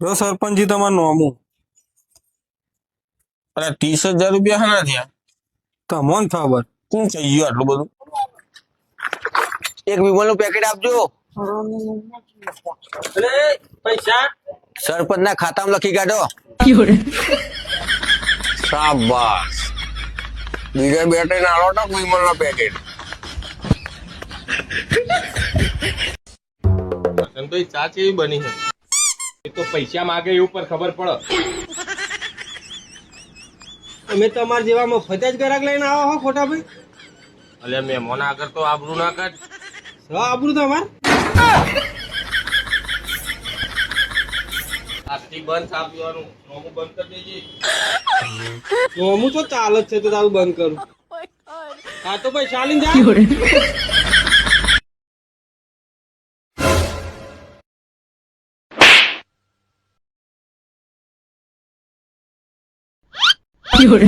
જો સરપંચજી તમારું નોમું અરે 30,000 રૂપિયા હાના થયા? તમને ખબર. કોણ થઈ ગયું આટલું બધું? એક વિમલ નું પેકેટ આપજો. પૈસા સરપંચ ના ખાતામાં લખી કાઢો. શાબાશ. બીજા બેટે નાલો તો વિમલ નો પેકેટ. ભાઈ ચા કેવી બની છે? એ તો પૈસા માગે એ ઉપર ખબર પડે. તમે તમારા જેવા મફત જ ગ્રાહક લઈને આવો હો ખોટા ભાઈ. અલ્યા મહેમાન આગળ તો આબરૂ ના કાઢ. આબરૂ તમાર આજથી બંધ સાફ પીવાનું. નોમું બંધ કરી દેજે. નોમું તો ચાલ જ છે તો તારું બંધ કરું. હા તો ભાઈ ચાલીને જા. Fiore.